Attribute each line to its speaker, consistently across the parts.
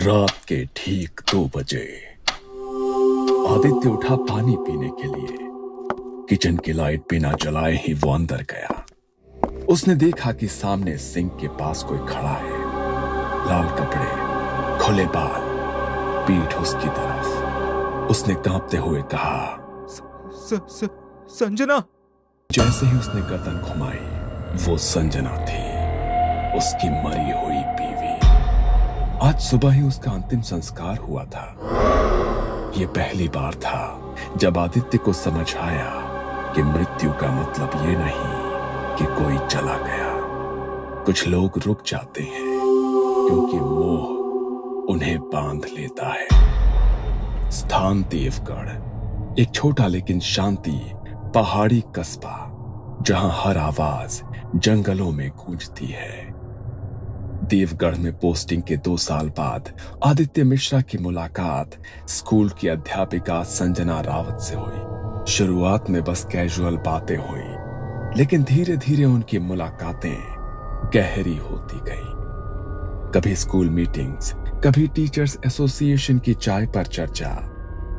Speaker 1: रात के ठीक 2 बजे आदित्य उठा पानी पीने के लिए। किचन की लाइट बिना जलाए ही वो अंदर गया। उसने देखा कि सामने सिंक के पास कोई खड़ा है। लाल कपड़े, खुले बाल, पीठ उसकी तरफ। उसने कांपते हुए कहा,
Speaker 2: संजना।
Speaker 1: जैसे ही उसने गर्दन घुमाई वो संजना थी, उसकी मरी हुई बीवी। आज सुबह ही उसका अंतिम संस्कार हुआ था। यह पहली बार था जब आदित्य को समझ आया कि मृत्यु का मतलब ये नहीं कि कोई चला गया। कुछ लोग रुक जाते हैं क्योंकि मोह उन्हें बांध लेता है। स्थान देवगढ़, एक छोटा लेकिन शांति पहाड़ी कस्बा जहां हर आवाज जंगलों में गूंजती है। देवगढ़ में पोस्टिंग के 2 साल बाद आदित्य मिश्रा की मुलाकात स्कूल की अध्यापिका संजना रावत से हुई। शुरुआत में बस कैजुअल बातें हुई, लेकिन धीरे धीरे उनकी मुलाकातें गहरी होती गई। कभी स्कूल मीटिंग्स, कभी टीचर्स एसोसिएशन की चाय पर चर्चा,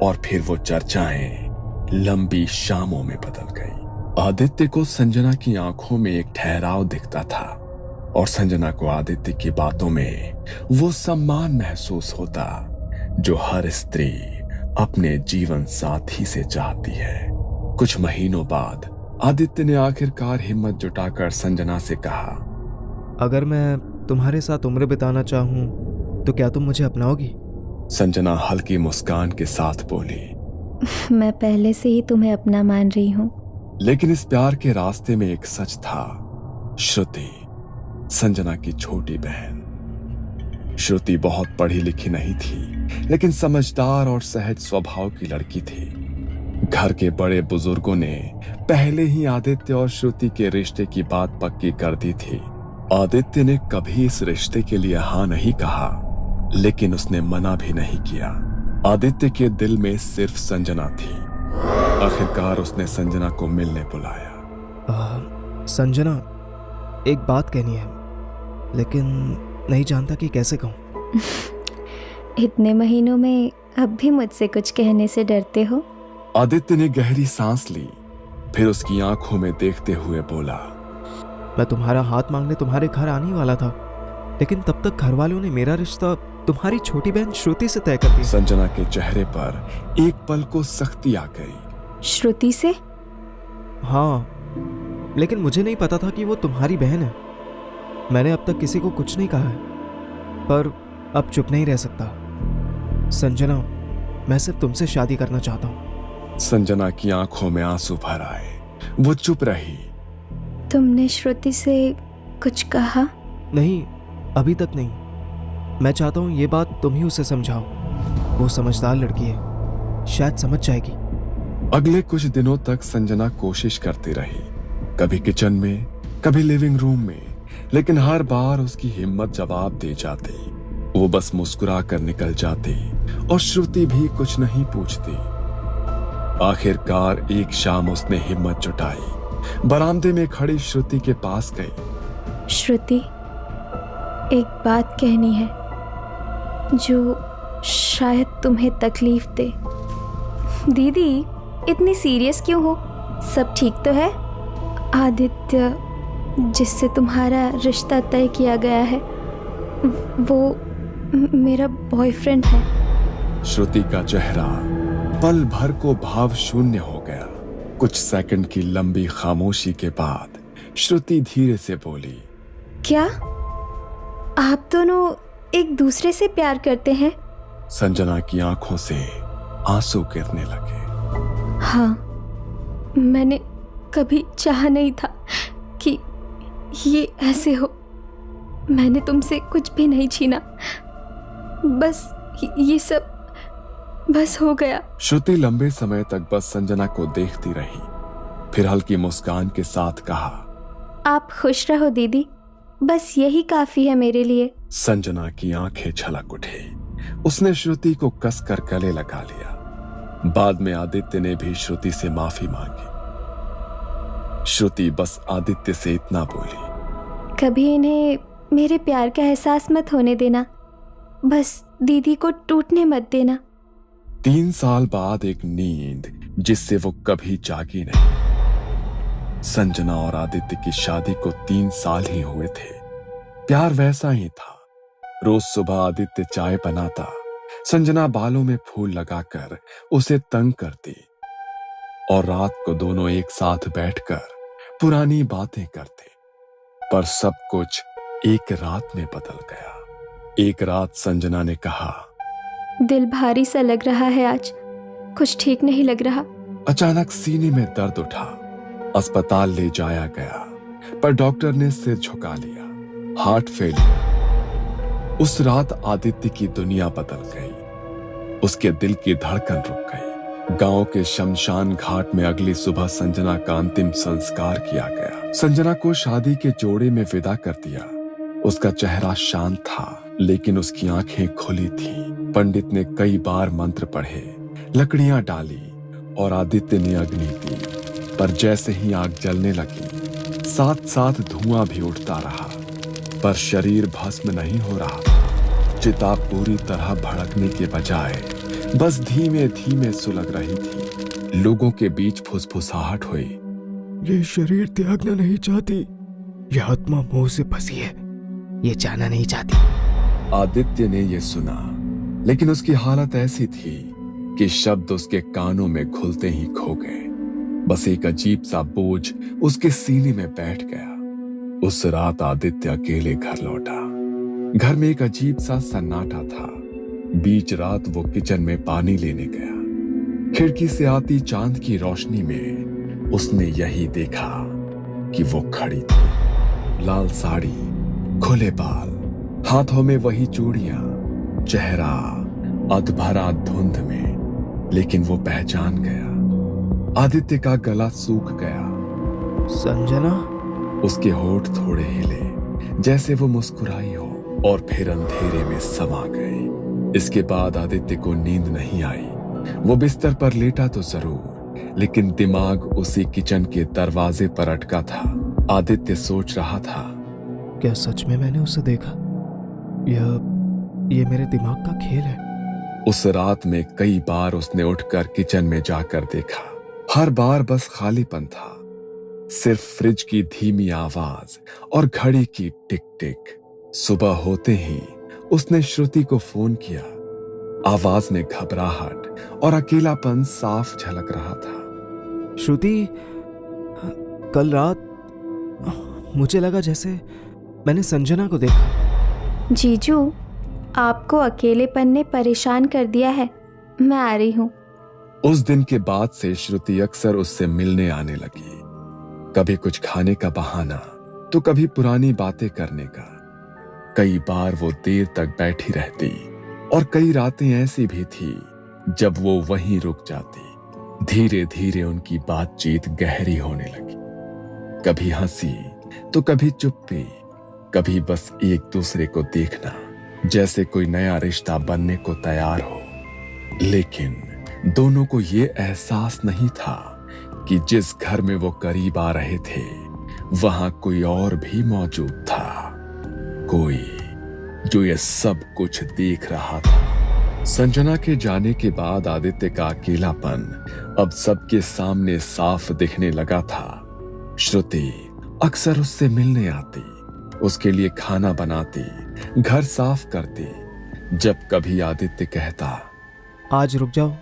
Speaker 1: और फिर वो चर्चाएं लंबी शामों में बदल गई। आदित्य को संजना की आंखों में एक ठहराव दिखता था और संजना को आदित्य की बातों में वो सम्मान महसूस होता जो हर स्त्री अपने जीवन साथी से चाहती है। कुछ महीनों बाद आदित्य ने आखिरकार हिम्मत जुटाकर संजना से कहा,
Speaker 2: अगर मैं तुम्हारे साथ उम्र बिताना चाहूं तो क्या तुम मुझे अपनाओगी?
Speaker 1: संजना हल्की मुस्कान के साथ बोली,
Speaker 3: मैं पहले से ही तुम्हें अपना मान रही हूँ।
Speaker 1: लेकिन इस प्यार के रास्ते में एक सच था। श्रुति, संजना की छोटी बहन। श्रुति बहुत पढ़ी लिखी नहीं थी, लेकिन समझदार और सहज स्वभाव की लड़की थी। घर के बड़े बुजुर्गों ने पहले ही आदित्य और श्रुति के रिश्ते की बात पक्की कर दी थी। आदित्य ने कभी इस रिश्ते के लिए हाँ नहीं कहा, लेकिन उसने मना भी नहीं किया। आदित्य के दिल में सिर्फ संजना थी। आखिरकार उसने संजना को मिलने बुलाया।
Speaker 2: संजना, एक बात कहनी है, लेकिन नहीं जानता कि कैसे कहूं।
Speaker 3: इतने महीनों में अब भी मुझसे कुछ कहने से डरते हो?
Speaker 1: आदित्य ने गहरी सांस ली, फिर उसकी आंखों में देखते हुए बोला,
Speaker 2: मैं तुम्हारा हाथ मांगने तुम्हारे घर आने वाला था, लेकिन तब तक घर वालों ने मेरा रिश्ता तुम्हारी छोटी बहन श्रुति से तय कर दिया।
Speaker 1: संजना के चेहरे पर एक पल को सख्ती आ गई।
Speaker 3: श्रुति से?
Speaker 2: हाँ, लेकिन मुझे नहीं पता था कि वो तुम्हारी बहन है। मैंने अब तक किसी को कुछ नहीं कहा है, पर अब चुप नहीं रह सकता। संजना, मैं सिर्फ तुमसे शादी करना चाहता हूँ।
Speaker 1: संजना की आंखों में आंसू भर आए। वो चुप रही।
Speaker 3: तुमने श्रुति से कुछ कहा?
Speaker 2: नहीं, अभी तक नहीं। मैं चाहता हूँ ये बात तुम ही उसे समझाओ। वो समझदार लड़की है, शायद समझ जाएगी।
Speaker 1: अगले कुछ दिनों तक संजना कोशिश करती रही, कभी किचन में, कभी लिविंग रूम में, लेकिन हर बार उसकी हिम्मत जवाब दे जाती। वो बस मुस्कुरा कर निकल जाती और श्रुति भी कुछ नहीं पूछती। आखिरकार एक शाम उसने हिम्मत जुटाई, बरामदे में खड़ी श्रुति के पास गई।
Speaker 3: श्रुति, एक बात कहनी है जो शायद तुम्हें तकलीफ दे। दीदी, इतनी सीरियस क्यों हो? सब ठीक तो है? आदित्य, जिससे तुम्हारा रिश्ता तय किया गया है, वो मेरा बॉयफ्रेंड है।
Speaker 1: श्रुति का चेहरा पल भर को भाव शून्य हो गया। कुछ सेकंड की लंबी खामोशी के बाद श्रुति धीरे से बोली,
Speaker 3: क्या आप दोनों एक दूसरे से प्यार करते हैं?
Speaker 1: संजना की आंखों से आंसू गिरने लगे।
Speaker 3: हाँ, मैंने कभी चाहा नहीं था कि ये ऐसे हो। मैंने तुमसे कुछ भी नहीं छीना, बस ये सब बस हो गया।
Speaker 1: श्रुति लंबे समय तक बस संजना को देखती रही, फिर हल्की मुस्कान के साथ कहा,
Speaker 3: आप खुश रहो दीदी, बस यही काफी है मेरे लिए।
Speaker 1: संजना की आंखें छलक उठी। उसने श्रुति को कसकर गले लगा लिया। बाद में आदित्य ने भी श्रुति से माफी मांगी। श्रुति बस आदित्य से इतना बोली,
Speaker 3: कभी इन्हें मेरे प्यार का एहसास मत होने देना। बस दीदी को टूटने मत देना।
Speaker 1: 3 साल बाद एक नींद जिससे वो कभी जागी नहीं। संजना और आदित्य की शादी को 3 साल ही हुए थे। प्यार वैसा ही था। रोज सुबह आदित्य चाय बनाता, संजना बालों में फूल लगाकर उसे तंग करती और रात को दोनों एक साथ बैठकर पुरानी बातें करते। पर सब कुछ एक रात में बदल गया। एक रात संजना ने कहा,
Speaker 3: दिल भारी सा लग रहा है आज, कुछ ठीक नहीं लग रहा।
Speaker 1: अचानक सीने में दर्द उठा। अस्पताल ले जाया गया, पर डॉक्टर ने सिर झुका लिया। Heart failure. उस रात आदित्य की दुनिया बदल गई। उसके दिल की धड़कन रुक गई। गांव के शमशान घाट में अगली सुबह संजना का अंतिम संस्कार किया गया। संजना को शादी के जोड़े में विदा कर दिया। उसका चेहरा शांत था, लेकिन उसकी आंखें खुली थीं। पंडित ने कई बार मंत्र पढ़े, लकड़ियां डाली और आदित्य ने अग्नि दी। पर जैसे ही आग जलने लगी, साथ साथ धुआं भी उठता रहा, पर शरीर भस्म नहीं हो रहा था। चिता पूरी तरह भड़कने के बजाय बस धीमे धीमे सुलग रही थी। लोगों के बीच फुसफुसाहट हुई,
Speaker 2: ये शरीर त्यागना नहीं चाहती, ये आत्मा मोह से फंसी है, ये जाना नहीं चाहती।
Speaker 1: आदित्य ने यह सुना, लेकिन उसकी हालत ऐसी थी कि शब्द उसके कानों में घुलते ही खो गए। बस एक अजीब सा बोझ उसके सीने में बैठ गया। उस रात आदित्य अकेले घर लौटा। घर में एक अजीब सा सन्नाटा था। बीच रात वो किचन में पानी लेने गया। खिड़की से आती चांद की रोशनी में उसने यही देखा कि वो खड़ी थी। लाल साड़ी, खुले बाल, हाथों में वही चूड़ियां, चेहरा अधभरा धुंध में, लेकिन वो पहचान गया। आदित्य का गला सूख गया।
Speaker 2: संजना?
Speaker 1: उसके होठ थोड़े हिले, जैसे वो मुस्कुराई हो, और फिर अंधेरे में समा गए। इसके बाद आदित्य को नींद नहीं आई। वो बिस्तर पर लेटा तो जरूर, लेकिन दिमाग उसी किचन के दरवाजे पर अटका था। आदित्य सोच रहा था,
Speaker 2: क्या सच में मैंने उसे देखा? ये मेरे दिमाग का खेल है।
Speaker 1: उस रात में कई बार उसने उठकर किचन में जाकर देखा। हर बार बस खालीपन था। सिर्फ फ्रिज की धीमी आवाज और घड़ी की टिक टिक। सुबह होते ही उसने श्रुति को फोन किया। आवाज में घबराहट और अकेलापन साफ झलक रहा था।
Speaker 2: श्रुति, कल रात मुझे लगा जैसे मैंने संजना को देखा।
Speaker 3: जीजू, आपको अकेलेपन ने परेशान कर दिया है, मैं आ रही हूँ।
Speaker 1: उस दिन के बाद से श्रुति अक्सर उससे मिलने आने लगी। कभी कुछ खाने का बहाना, तो कभी पुरानी बातें करने का। कई बार वो देर तक बैठी रहती, और कई रातें ऐसी भी थी जब वो वहीं रुक जाती। धीरे धीरे उनकी बातचीत गहरी होने लगी। कभी हंसी तो कभी चुप्पी, कभी बस एक दूसरे को देखना जैसे कोई नया रिश्ता बनने को तैयार हो। लेकिन दोनों को ये एहसास नहीं था कि जिस घर में वो करीब आ रहे थे, वहां कोई और भी मौजूद था। कोई जो ये सब कुछ देख रहा था। संजना के जाने के बाद आदित्य का अकेलापन अब सबके सामने साफ दिखने लगा था। श्रुति अक्सर उससे मिलने आती, उसके लिए खाना बनाती, घर साफ करती। जब कभी आदित्य कहता,
Speaker 2: आज रुक जाओ,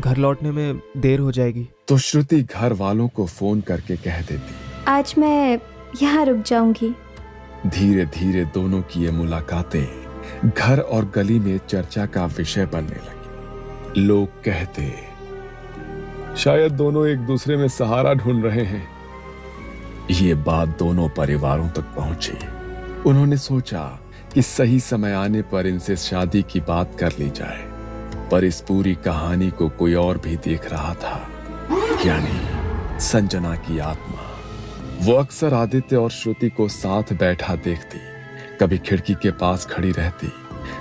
Speaker 2: घर लौटने में देर हो जाएगी,
Speaker 1: तो श्रुति घर वालों को फोन करके कह देती,
Speaker 3: आज मैं यहाँ रुक जाऊंगी।
Speaker 1: धीरे धीरे दोनों की ये मुलाकातें घर और गली में चर्चा का विषय बनने लगी। लोग कहते, शायद दोनों एक दूसरे में सहारा ढूंढ रहे हैं। ये बात दोनों परिवारों तक पहुंची। उन्होंने सोचा कि सही समय आने पर इनसे शादी की बात कर ली जाए, पर इस पूरी कहानी को कोई और भी देख रहा था, यानी संजना की आत्मा। वो अक्सर आदित्य और श्रुति को साथ बैठा देखती, कभी खिड़की के पास खड़ी रहती,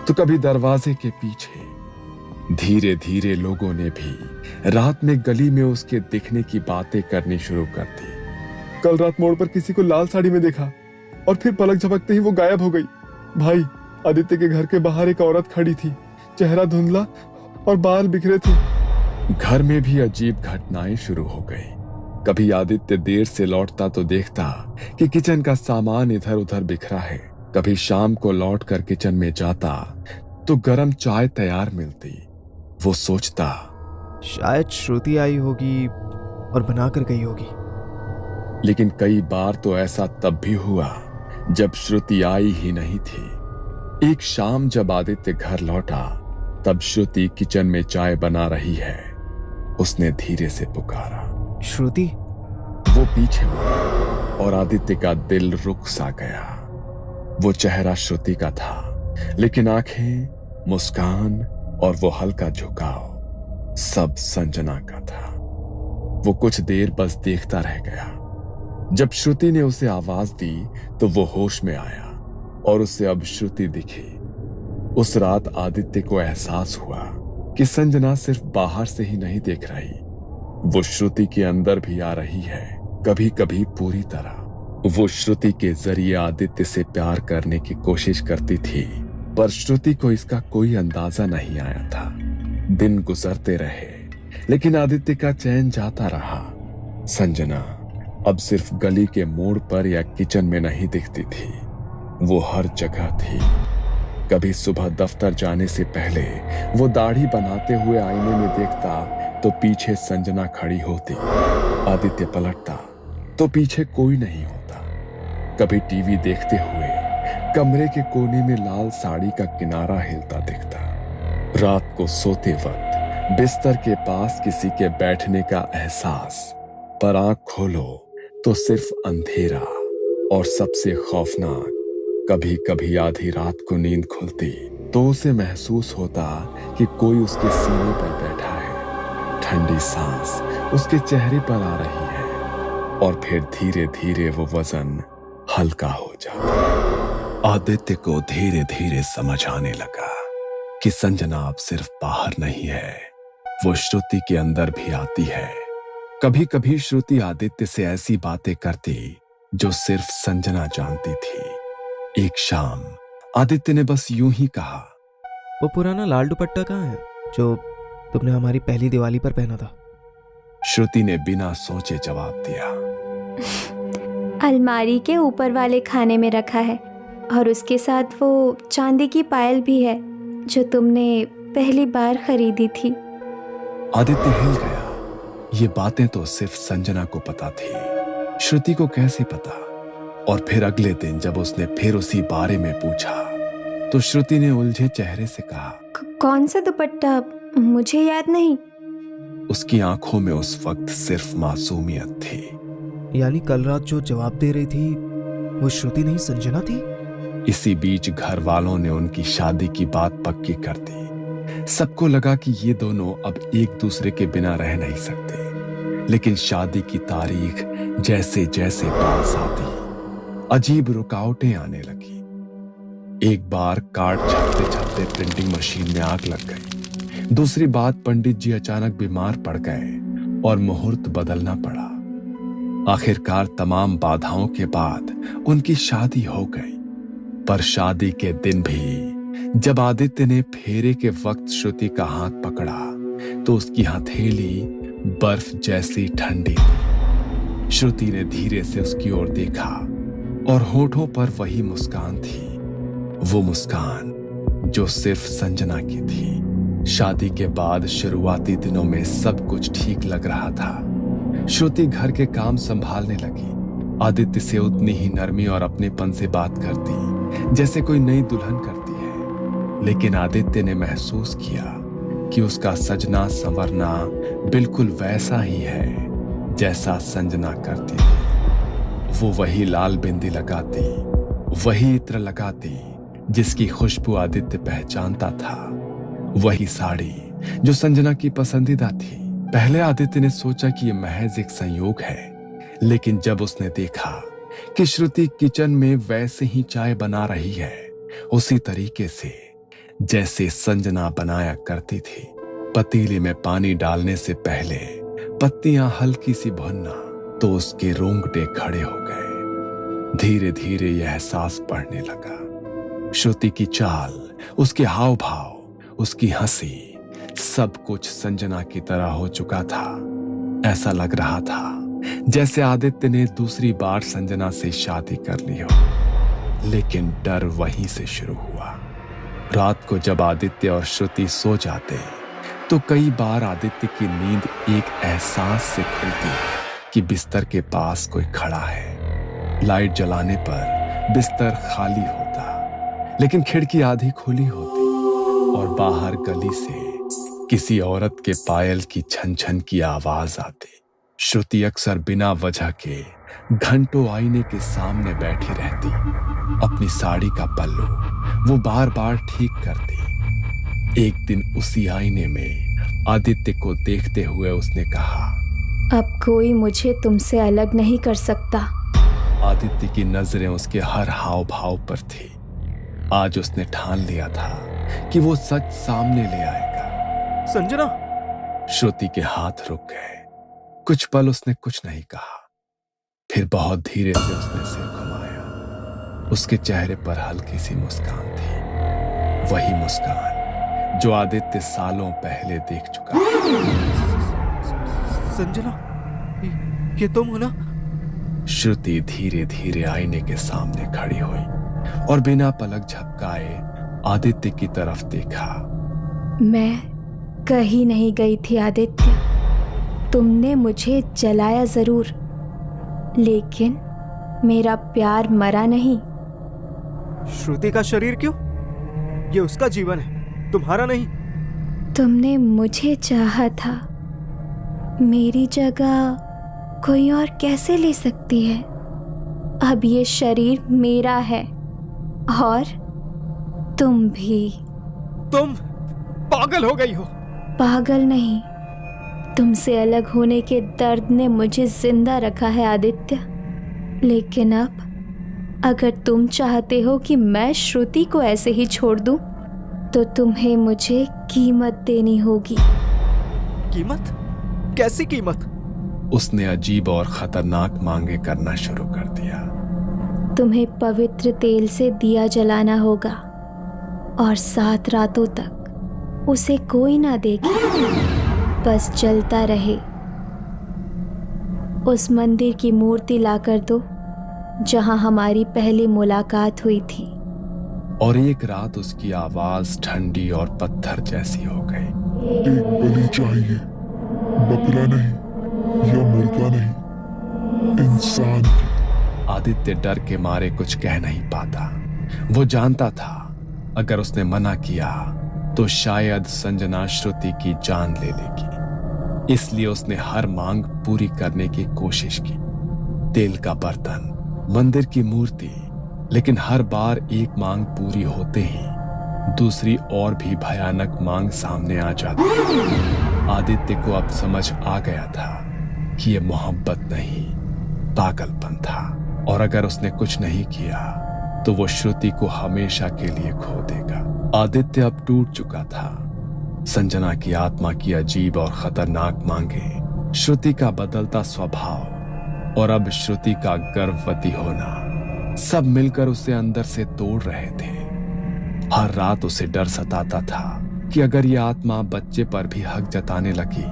Speaker 1: तो कभी दरवाजे के पीछे। धीरे धीरे लोगों ने भी रात में गली में उसके दिखने की बातें करनी शुरू कर दी। कल रात मोड़ पर किसी को लाल साड़ी में देखा और फिर पलक झपकते ही वो गायब हो गई। भाई, आदित्य के घर के बाहर एक औरत खड़ी थी, चेहरा धुंधला और बाल बिखरे थे। घर में भी अजीब घटनाएं शुरू हो गई। कभी आदित्य देर से लौटता तो देखता कि किचन का सामान इधर उधर बिखरा है। कभी शाम को लौटकर किचन में जाता तो गरम चाय तैयार मिलती। वो सोचता
Speaker 2: शायद श्रुति आई होगी और बनाकर गई होगी।
Speaker 1: लेकिन कई बार तो ऐसा तब भी हुआ जब श्रुति आई ही नहीं थी। एक शाम जब आदित्य घर लौटा तब श्रुति किचन में चाय बना रही है। उसने धीरे से पुकारा,
Speaker 2: श्रुति।
Speaker 1: वो पीछे मुड़ा और आदित्य का दिल रुक सा गया। वो चेहरा श्रुति का था, लेकिन आंखें, मुस्कान और वो हल्का झुकाव सब संजना का था। वो कुछ देर बस देखता रह गया। जब श्रुति ने उसे आवाज दी तो वो होश में आया और उसे अब श्रुति दिखी। उस रात आदित्य को एहसास हुआ कि संजना सिर्फ बाहर से ही नहीं देख रही, वो श्रुति के अंदर भी आ रही है, कभी कभी पूरी तरह। वो श्रुति के जरिए आदित्य से प्यार करने की कोशिश करती थी, पर श्रुति को इसका कोई अंदाजा नहीं आया था। दिन गुजरते रहे, लेकिन आदित्य का चैन जाता रहा। संजना अब सिर्फ गली के मोड़ पर या किचन में नहीं दिखती थी, वो हर जगह थी। कभी सुबह दफ्तर जाने से पहले वो दाढ़ी बनाते हुए आईने में देखता तो पीछे संजना खड़ी होती। आदित्य पलटता तो पीछे कोई नहीं होता। कभी टीवी देखते हुए कमरे के कोने में लाल साड़ी का किनारा हिलता दिखता। रात को सोते वक्त बिस्तर के पास किसी के बैठने का एहसास, पर आंख खोलो तो सिर्फ अंधेरा। और सबसे खौफनाक, कभी कभी आधी रात को नींद खुलती तो उसे महसूस होता कि कोई उसके सीने पर बैठा है। ठंडी सांस उसके चेहरे पर आ रही है और फिर धीरे धीरे वो वजन हल्का हो जाता। आदित्य को धीरे धीरे समझ आने लगा कि संजना अब सिर्फ बाहर नहीं है, वो श्रुति के अंदर भी आती है। कभी कभी श्रुति आदित्य से ऐसी बातें करती जो सिर्फ संजना जानती थी। एक शाम आदित्य ने बस यूं ही कहा,
Speaker 2: वो पुराना लाल दुपट्टा कहाँ है जो तुमने हमारी पहली दिवाली पर पहना था?
Speaker 1: श्रुति ने बिना सोचे जवाब दिया,
Speaker 3: अलमारी के ऊपर वाले खाने में रखा है और उसके साथ वो चांदी की पायल भी है जो तुमने पहली बार खरीदी थी।
Speaker 1: आदित्य हिल गया। ये बातें तो सिर्फ संजना को पता थी, श्रुति को कैसे पता? और फिर अगले दिन जब उसने फिर उसी बारे में पूछा तो श्रुति ने उलझे चेहरे से कहा,
Speaker 3: कौन सा दुपट्टा? मुझे याद नहीं।
Speaker 1: उसकी आंखों में उस वक्त सिर्फ मासूमियत थी।
Speaker 2: यानी कल रात जो जवाब दे रही थी वो श्रुति नहीं संजना थी?
Speaker 1: इसी बीच घर वालों ने उनकी शादी की बात पक्की कर दी। सबको लगा कि ये दोनों अब एक दूसरे के बिना रह नहीं सकते। लेकिन शादी की तारीख जैसे जैसे पास आती, अजीब रुकावटें आने लगी। एक बार कार्ड छपते छपते प्रिंटिंग मशीन में आग लग गई। दूसरी बात, पंडित जी अचानक बीमार पड़ गए और मुहूर्त बदलना पड़ा। आखिरकार तमाम बाधाओं के बाद उनकी शादी हो गई। पर शादी के दिन भी जब आदित्य ने फेरे के वक्त श्रुति का हाथ पकड़ा तो उसकी हथेली बर्फ जैसी ठंडी थी। श्रुति ने धीरे से उसकी ओर देखा और होठों पर वही मुस्कान थी, वो मुस्कान जो सिर्फ संजना की थी। शादी के बाद शुरुआती दिनों में सब कुछ ठीक लग रहा था। श्रुति घर के काम संभालने लगी। आदित्य से उतनी ही नरमी और अपनेपन से बात करती जैसे कोई नई दुल्हन करती है। लेकिन आदित्य ने महसूस किया कि उसका सजना संवरना बिल्कुल वैसा ही है जैसा संजना करती थी। वो वही लाल बिंदी लगाती, वही इत्र लगाती जिसकी खुशबू आदित्य पहचानता था, वही साड़ी जो संजना की पसंदीदा थी। पहले आदित्य ने सोचा कि यह महज एक संयोग है, लेकिन जब उसने देखा कि श्रुति किचन में वैसे ही चाय बना रही है, उसी तरीके से जैसे संजना बनाया करती थी, पतीले में पानी डालने से पहले पत्तियां हल्की सी भुनना, तो उसके रोंगटे खड़े हो गए। धीरे धीरे यह एहसास बढ़ने लगा श्रुति की चाल, उसके हाव भाव, उसकी हंसी, सब कुछ संजना की तरह हो चुका था। ऐसा लग रहा था जैसे आदित्य ने दूसरी बार संजना से शादी कर ली हो। लेकिन डर वहीं से शुरू हुआ। रात को जब आदित्य और श्रुति सो जाते तो कई बार आदित्य की नींद एक एहसास से खुलती कि बिस्तर के पास कोई खड़ा है। लाइट जलाने पर बिस्तर खाली होता, लेकिन खिड़की आधी खुली होती और बाहर गली से किसी औरत के पायल की छन छन की आवाज आती। श्रुति अक्सर बिना वजह के घंटों आईने के सामने बैठी रहती। अपनी साड़ी का पल्लू वो बार बार ठीक करती। एक दिन उसी आईने में आदित्य को देखते हुए उसने कहा,
Speaker 3: अब कोई मुझे तुमसे अलग नहीं कर सकता।
Speaker 1: आदित्य की नजरें उसके हर हाव भाव पर थी। आज उसने ठान लिया था कि वो सच सामने ले आएगा।
Speaker 2: संजना।
Speaker 1: श्रुति के हाथ रुक गए। कुछ पल उसने कुछ नहीं कहा। फिर बहुत धीरे से उसने सिर घुमाया। उसके चेहरे पर हल्की सी मुस्कान थी, वही मुस्कान जो आदित्य सालों पहले देख चुका था।
Speaker 2: संजना, ये तुम हो ना?
Speaker 1: श्रुति धीरे धीरे आईने के सामने खड़ी हुई और बिना पलक झपकाए आदित्य की तरफ देखा।
Speaker 3: मैं कहीं नहीं गई थी आदित्य। तुमने मुझे जलाया जरूर, लेकिन मेरा प्यार मरा नहीं।
Speaker 2: श्रुति का शरीर क्यों? ये उसका जीवन है, तुम्हारा नहीं।
Speaker 3: तुमने मुझे चाहा था, मेरी जगह कोई और कैसे ले सकती है? अब ये शरीर मेरा है और तुम भी।
Speaker 2: तुम पागल हो गई हो।
Speaker 3: पागल नहीं, तुमसे अलग होने के दर्द ने मुझे जिंदा रखा है आदित्य। लेकिन अब अगर तुम चाहते हो कि मैं श्रुति को ऐसे ही छोड़ दूं, तो तुम्हें मुझे कीमत देनी होगी।
Speaker 2: कीमत? कैसी कीमत?
Speaker 1: उसने अजीब और खतरनाक मांगे करना शुरू कर दिया।
Speaker 3: तुम्हें पवित्र तेल से दिया जलाना होगा और 7 रातों तक उसे कोई ना देखे, बस जलता रहे। उस मंदिर की मूर्ति लाकर दो जहां हमारी पहली मुलाकात हुई थी।
Speaker 1: और एक रात उसकी आवाज ठंडी और पत्थर जैसी हो गई।
Speaker 4: एक बलि चाहिए, बकरा नहीं या मुर्गा नहीं, इंसान की।
Speaker 1: आदित्य डर के मारे कुछ कह नहीं पाता। वो जानता था अगर उसने मना किया तो शायद संजना श्रुति की जान ले लेगी। इसलिए उसने हर मांग पूरी करने की कोशिश की। तेल का बर्तन, मंदिर की मूर्ति, लेकिन हर बार एक मांग पूरी होते ही दूसरी और भी भयानक मांग सामने आ जाती। आदित्य को अब समझ आ गया था कि ये मोहब्बत नहीं, पागलपन था। और अगर उसने कुछ नहीं किया तो वो श्रुति को हमेशा के लिए खो देगा। आदित्य अब टूट चुका था। संजना की आत्मा की अजीब और खतरनाक मांगे, श्रुति का बदलता स्वभाव और अब श्रुति का गर्भवती होना, सब मिलकर उसे अंदर से तोड़ रहे थे। हर रात उसे डर सताता था कि अगर ये आत्मा बच्चे पर भी हक जताने लगी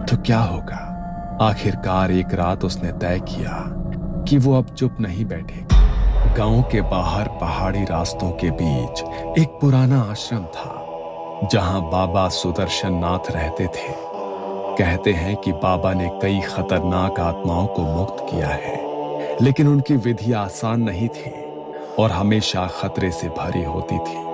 Speaker 1: तो क्या होगा। आखिरकार एक रात उसने तय किया कि वो अब चुप नहीं बैठेगी। गांव के बाहर पहाड़ी रास्तों के बीच एक पुराना आश्रम था जहां बाबा सुदर्शन नाथ रहते थे। कहते हैं कि बाबा ने कई खतरनाक आत्माओं को मुक्त किया है, लेकिन उनकी विधि आसान नहीं थी और हमेशा खतरे से भरी होती थी।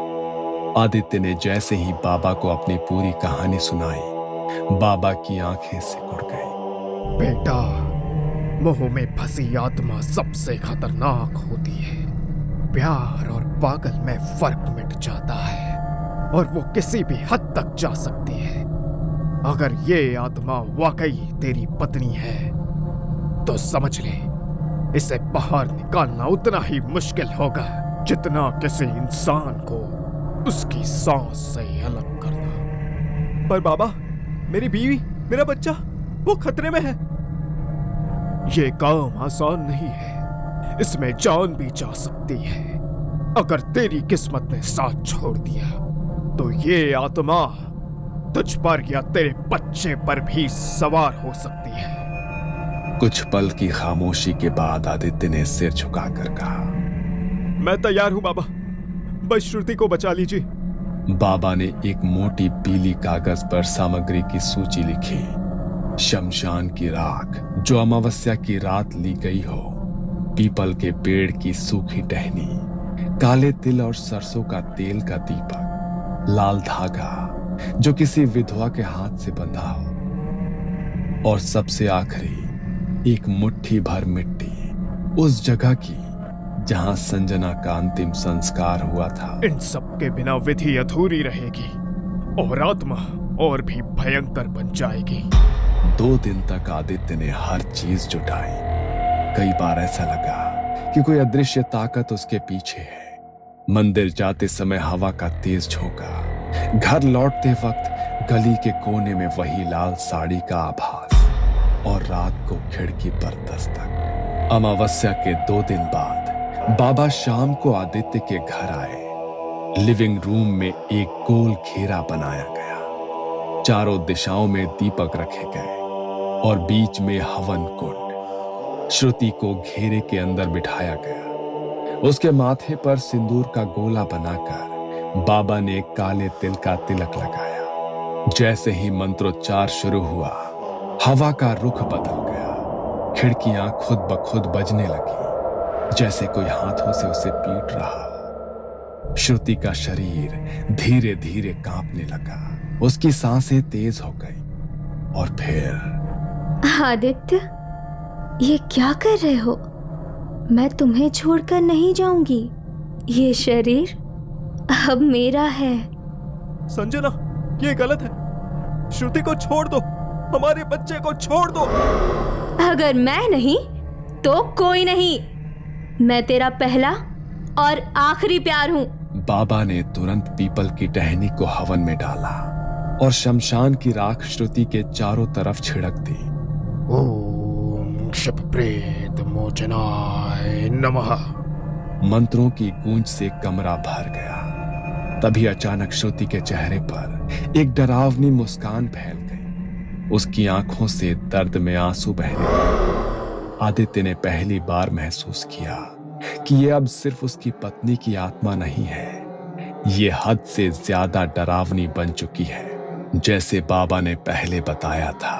Speaker 1: आदित्य ने जैसे ही बाबा को अपनी पूरी कहानी सुनाई, बाबा की आंखें सिकुड़ गई।
Speaker 5: बेटा, मोह में फंसी आत्मा सबसे खतरनाक होती है। प्यार और पागल में फर्क मिट जाता है और वो किसी भी हद तक जा सकती है। अगर ये आत्मा वाकई तेरी पत्नी है तो समझ ले, इसे बाहर निकालना उतना ही मुश्किल होगा जितना किसी इंसान को उसकी सांस से अलग करना।
Speaker 2: पर बाबा, मेरी बीवी, मेरा बच्चा, वो खतरे में है।
Speaker 5: ये काम आसान नहीं है, इसमें जान भी जा सकती है। अगर तेरी किस्मत ने साथ छोड़ दिया तो ये आत्मा तुझ पर या तेरे बच्चे पर भी सवार हो सकती है।
Speaker 1: कुछ पल की खामोशी के बाद आदित्य ने सिर झुकाकर कहा,
Speaker 2: मैं तैयार हूं बाबा, बस श्रुति को बचा लीजिए।
Speaker 1: बाबा ने एक मोटी पीली कागज पर सामग्री की सूची लिखी। शमशान की राख जो अमावस्या की रात ली गई हो, पीपल के पेड़ की सूखी टहनी, काले तिल और सरसों का तेल का दीपक, लाल धागा जो किसी विधवा के हाथ से बंधा हो, और सबसे आखिरी एक मुट्ठी भर मिट्टी उस जगह की जहां संजना का अंतिम संस्कार हुआ था।
Speaker 5: इन सब के बिना विधि अधूरी रहेगी और आत्मा और भी भयंकर बन जाएगी।
Speaker 1: 2 दिन तक आदित्य ने हर चीज जुटाई। कई बार ऐसा लगा कि कोई अदृश्य ताकत उसके पीछे है। मंदिर जाते समय हवा का तेज झोंका, घर लौटते वक्त गली के कोने में वही लाल साड़ी का आभास, और रात को खिड़की पर दस्तक। अमावस्या के 2 दिन बाद बाबा शाम को आदित्य के घर आए। लिविंग रूम में एक गोल घेरा बनाया गया, चारों दिशाओं में दीपक रखे गए और बीच में हवन कुंड। श्रुति को घेरे के अंदर बिठाया गया। उसके माथे पर सिंदूर का गोला बनाकर बाबा ने काले तिल का तिलक लगाया। जैसे ही मंत्रोच्चार शुरू हुआ, हवा का रुख बदल गया। खिड़कियां खुद ब खुद बजने लगी, जैसे कोई हाथों से उसे पीट रहा हो। श्रुति का शरीर धीरे धीरे कांपने लगा। उसकी सांसें तेज हो गई। और फिर
Speaker 3: आदित्य, ये क्या कर रहे हो? मैं तुम्हें छोड़कर नहीं जाऊंगी। ये शरीर अब मेरा है।
Speaker 2: संजना, ये गलत है। श्रुति को छोड़ दो, हमारे बच्चे को छोड़ दो।
Speaker 3: अगर मैं नहीं तो कोई नहीं। मैं तेरा पहला और आखिरी प्यार हूं।
Speaker 1: बाबा ने तुरंत पीपल की टहनी को हवन में डाला और शमशान की राख श्रुति के चारों तरफ छिड़क दी।
Speaker 5: ओम क्षिप्रेत मोचनाय नमः।
Speaker 1: मंत्रों की गूंज से कमरा भर गया। तभी अचानक श्रुति के चेहरे पर एक डरावनी मुस्कान फैल गई। उसकी आंखों से दर्द में आंसू बहने लगे। आदित्य ने पहली बार महसूस किया कि यह अब सिर्फ उसकी पत्नी की आत्मा नहीं है, ये हद से ज्यादा डरावनी बन चुकी है, जैसे बाबा ने पहले बताया था।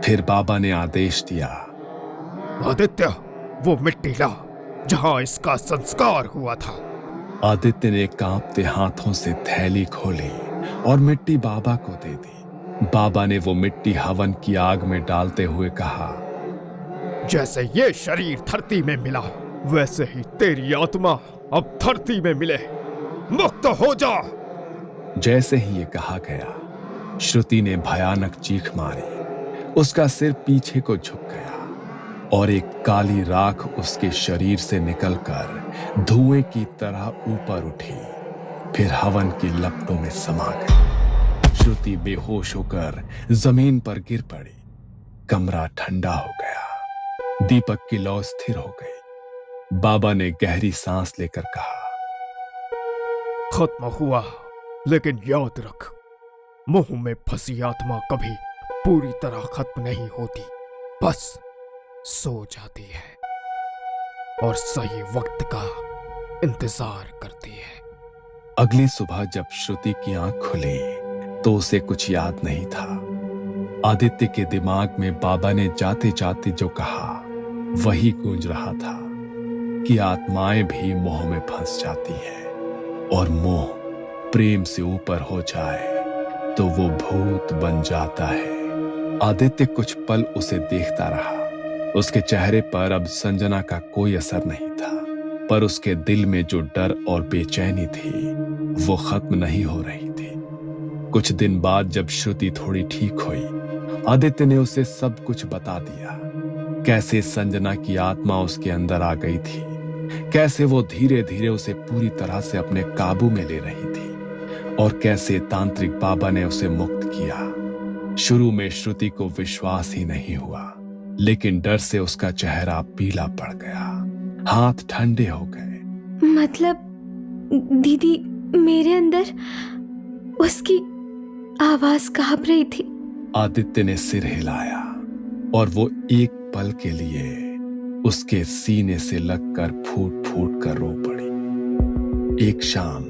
Speaker 1: फिर बाबा ने आदेश दिया,
Speaker 5: आदित्य, वो मिट्टी ला जहां इसका संस्कार हुआ था।
Speaker 1: आदित्य ने कांपते हाथों से थैली खोली और मिट्टी बाबा को दे दी। बाबा ने वो मिट्टी हवन की आग में डालते हुए कहा,
Speaker 5: जैसे ये शरीर धरती में मिला, वैसे ही तेरी आत्मा अब धरती में मिले। मुक्त हो जा।
Speaker 1: जैसे ही ये कहा गया, श्रुति ने भयानक चीख मारी। उसका सिर पीछे को झुक गया और एक काली राख उसके शरीर से निकलकर धुएं की तरह ऊपर उठी, फिर हवन की लपटों में समा गई। श्रुति बेहोश होकर जमीन पर गिर पड़ी। कमरा ठंडा हो गया। दीपक की लौ स्थिर हो गई। बाबा ने गहरी सांस लेकर कहा,
Speaker 5: खत्म हुआ, लेकिन याद रख, मुंह में फंसी आत्मा कभी पूरी तरह खत्म नहीं होती, बस सो जाती है और सही वक्त का इंतजार करती है।
Speaker 1: अगली सुबह जब श्रुति की आंख खुली तो उसे कुछ याद नहीं था। आदित्य के दिमाग में बाबा ने जाते जाते जो कहा वही गूंज रहा था कि आत्माएं भी मोह में फंस जाती हैं और मोह प्रेम से ऊपर हो जाए तो वो भूत बन जाता है। आदित्य कुछ पल उसे देखता रहा। उसके चेहरे पर अब संजना का कोई असर नहीं था, पर उसके दिल में जो डर और बेचैनी थी वो खत्म नहीं हो रही थी। कुछ दिन बाद जब श्रुति थोड़ी ठीक हुई, आदित्य ने उसे सब कुछ बता दिया। कैसे संजना की आत्मा उसके अंदर आ गई थी, कैसे वो धीरे धीरे उसे पूरी तरह से अपने काबू में ले रही थी और कैसे तांत्रिक बाबा ने उसे मुक्त किया। शुरू में श्रुति को विश्वास ही नहीं हुआ, लेकिन डर से उसका चेहरा पीला पड़ गया, हाथ ठंडे हो गए।
Speaker 3: मतलब दीदी, मेरे अंदर उसकी आवाज कांप रही थी।
Speaker 1: आदित्य ने सिर हिलाया और वो एक पल के लिए उसके सीने से लगकर फूट फूट कर रो पड़ी। एक शाम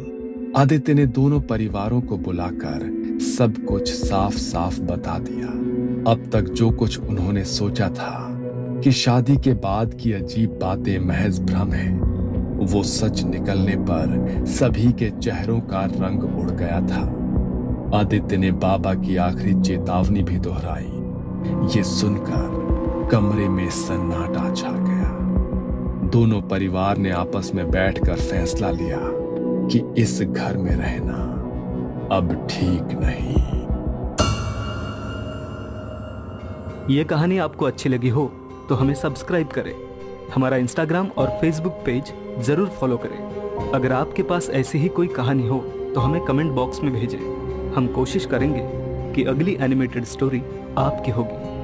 Speaker 1: आदित्य ने दोनों परिवारों को बुलाकर सब कुछ साफ साफ बता दिया। अब तक जो कुछ उन्होंने सोचा था कि शादी के बाद की अजीब बातें महज भ्रम है, वो सच निकलने पर सभी के चेहरों का रंग उड़ गया था। आदित्य ने बाबा की आखिरी चेतावनी भी दोहराई। ये सुनकर कमरे में सन्नाटा छा गया। दोनों परिवार ने आपस में बैठकर फैसला लिया कि इस घर में रहना अब ठीक नहीं।
Speaker 6: ये कहानी आपको अच्छी लगी हो तो हमें सब्सक्राइब करें, हमारा इंस्टाग्राम और फेसबुक पेज जरूर फॉलो करें। अगर आपके पास ऐसी ही कोई कहानी हो तो हमें कमेंट बॉक्स में भेजें। हम कोशिश करेंगे कि अगली एनिमेटेड स्टोरी आपकी होगी।